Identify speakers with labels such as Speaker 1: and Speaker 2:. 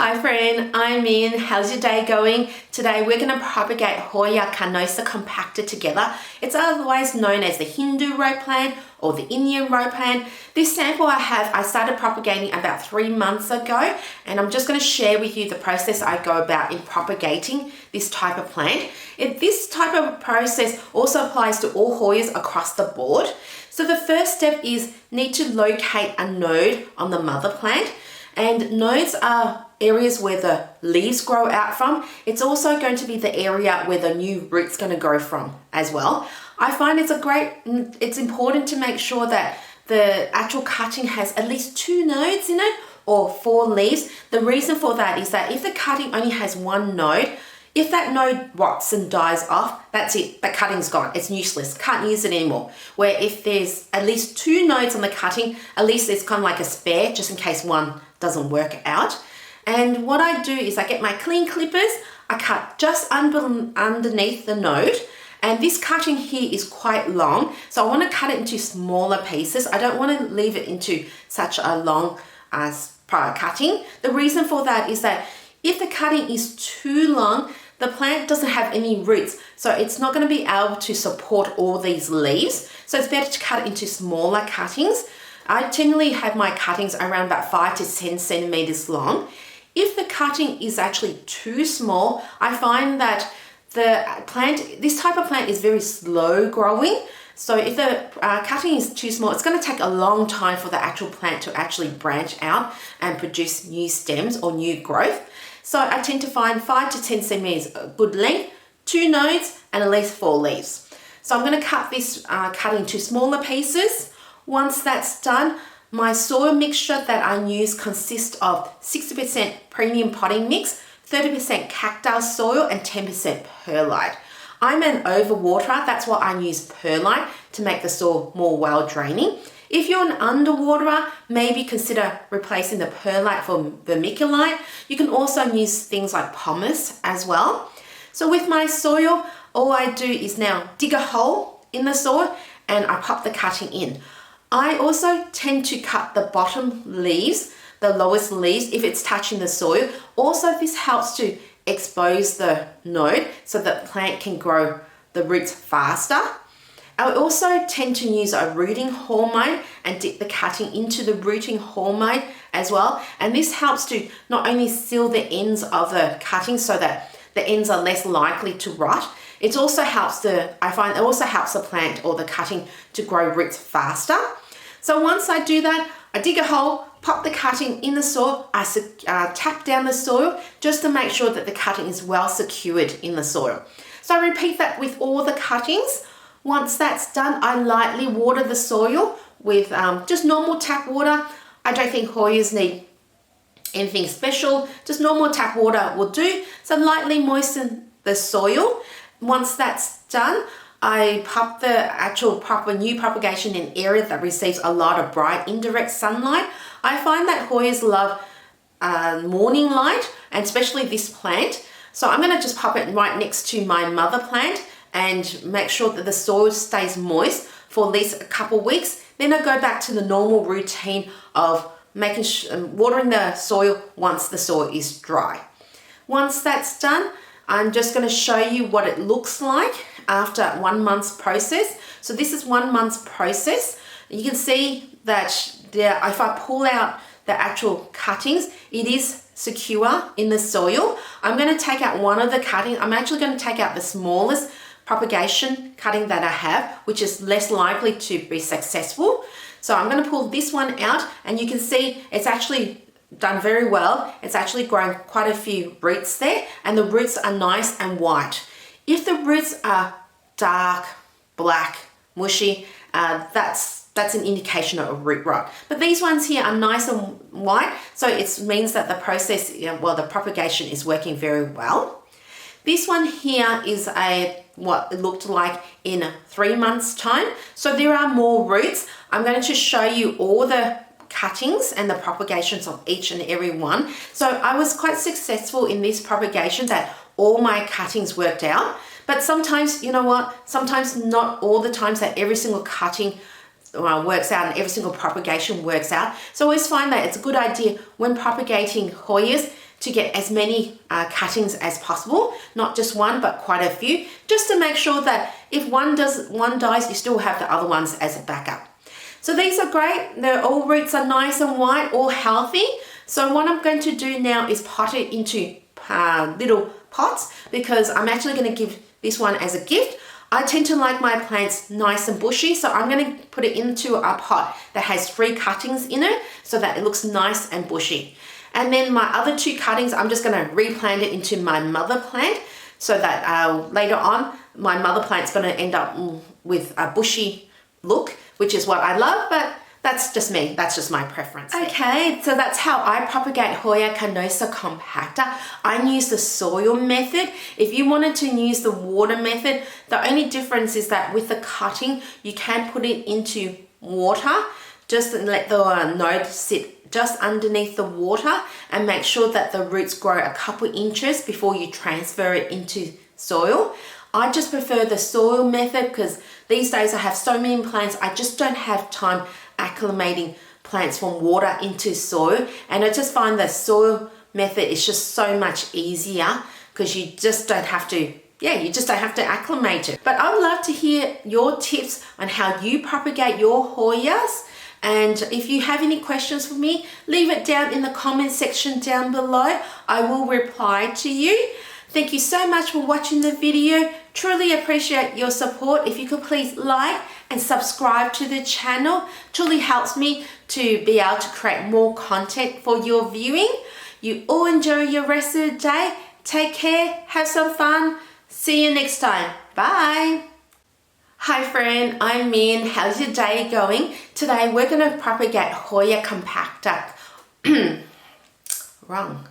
Speaker 1: Hi friend, I'm in. How's your day going? Today we're going to propagate Hoya Carnosa Compacta together. It's otherwise known as the Hindu rope plant or the Indian rope plant. This sample I started propagating about 3 months ago, and I'm just going to share with you the process I go about in propagating this type of plant. This type of process also applies to all Hoyas across the board. So the first step is need to locate a node on the mother plant. And nodes are areas where the leaves grow out from. It's also going to be the area where the new root's going to grow from as well. I find it's important to make sure that the actual cutting has at least 2 nodes in it or 4 leaves. The reason for that is that if the cutting only has 1 node, if that node rots and dies off, that's it, the cutting's gone, it's useless, can't use it anymore. Where if there's at least 2 nodes on the cutting, at least there's kind of like a spare just in case one doesn't work out. And what I do is I get my clean clippers, I cut just underneath the node, and this cutting here is quite long, so I want to cut it into smaller pieces. I don't want to leave it into such a long cutting. The reason for that is that if the cutting is too long, the plant doesn't have any roots, so it's not going to be able to support all these leaves. So it's better to cut it into smaller cuttings. I generally have my cuttings around about 5 to 10 centimeters long. If the cutting is actually too small, I find that this type of plant is very slow growing. So if the cutting is too small, it's going to take a long time for the actual plant to actually branch out and produce new stems or new growth. So I tend to find 5 to 10 centimeters a good length, 2 nodes, and at least 4 leaves. So I'm going to cut this cutting into smaller pieces. Once that's done, my soil mixture that I use consists of 60% premium potting mix, 30% cacti soil, and 10% perlite. I'm an overwaterer, that's why I use perlite to make the soil more well draining. If you're an underwaterer, maybe consider replacing the perlite for vermiculite. You can also use things like pumice as well. So with my soil, all I do is now dig a hole in the soil and I pop the cutting in. I also tend to cut the bottom leaves, the lowest leaves, if it's touching the soil. Also, this helps to expose the node so that the plant can grow the roots faster. I also tend to use a rooting hormone and dip the cutting into the rooting hormone as well. And this helps to not only seal the ends of the cutting so that the ends are less likely to rot, it also helps the plant or the cutting to grow roots faster. So once I do that, I dig a hole, pop the cutting in the soil, I tap down the soil just to make sure that the cutting is well secured in the soil. So I repeat that with all the cuttings. Once that's done, I lightly water the soil with just normal tap water. I don't think Hoyas need anything special, just normal tap water will do. So lightly moisten the soil. Once that's done, I pop the actual new propagation in an area that receives a lot of bright indirect sunlight. I find that Hoyas love morning light, and especially this plant. So I'm going to just pop it right next to my mother plant and make sure that the soil stays moist for at least a couple weeks. Then I go back to the normal routine of watering the soil once the soil is dry. Once that's done, I'm just going to show you what it looks like after 1 month's process. So this is 1 month's process. You can see that if I pull out the actual cuttings, it is secure in the soil. I'm going to take out one of the cuttings. I'm actually going to take out the smallest propagation cutting that I have, which is less likely to be successful. So I'm going to pull this one out, and you can see it's actually done very well. It's actually grown quite a few roots there, and the roots are nice and white. If the roots are dark, black, mushy, that's an indication of root rot. But these ones here are nice and white, so it means that the process, the propagation is working very well. This one here is what it looked like in 3 months' time. So there are more roots. I'm going to show you all the cuttings and the propagations of each and every one. So I was quite successful in this propagation that all my cuttings worked out. But sometimes, you know what, sometimes not all the times that every single cutting works out and every single propagation works out. So I always find that it's a good idea when propagating Hoyas to get as many cuttings as possible, not just one, but quite a few, just to make sure that if one dies, you still have the other ones as a backup. So these are great. All roots are nice and white, all healthy. So what I'm going to do now is pot it into little pots, because I'm actually going to give this one as a gift. I tend to like my plants nice and bushy, so I'm going to put it into a pot that has 3 cuttings in it so that it looks nice and bushy. And then my other 2 cuttings, I'm just going to replant it into my mother plant so that later on my mother plant's going to end up with a bushy look, which is what I love, but that's just me. That's just my preference. Okay, so that's how I propagate Hoya Carnosa Compacta. I use the soil method. If you wanted to use the water method, the only difference is that with the cutting, you can put it into water, just let the node sit just underneath the water and make sure that the roots grow a couple inches before you transfer it into soil. I just prefer the soil method because these days I have so many plants, I just don't have time acclimating plants from water into soil, and I just find the soil method is just so much easier because you just don't have to acclimate it. But I would love to hear your tips on how you propagate your Hoyas, and if you have any questions for me, leave it down in the comment section down below. I will reply to you. Thank you so much for watching the video. Truly appreciate your support. If you could please like and subscribe to the channel, truly helps me to be able to create more content for your viewing. You all enjoy your rest of the day. Take care, have some fun. See you next time. Bye. Hi friend, I'm Min. How's your day going? Today we're going to propagate Hoya Compacta. Wrong.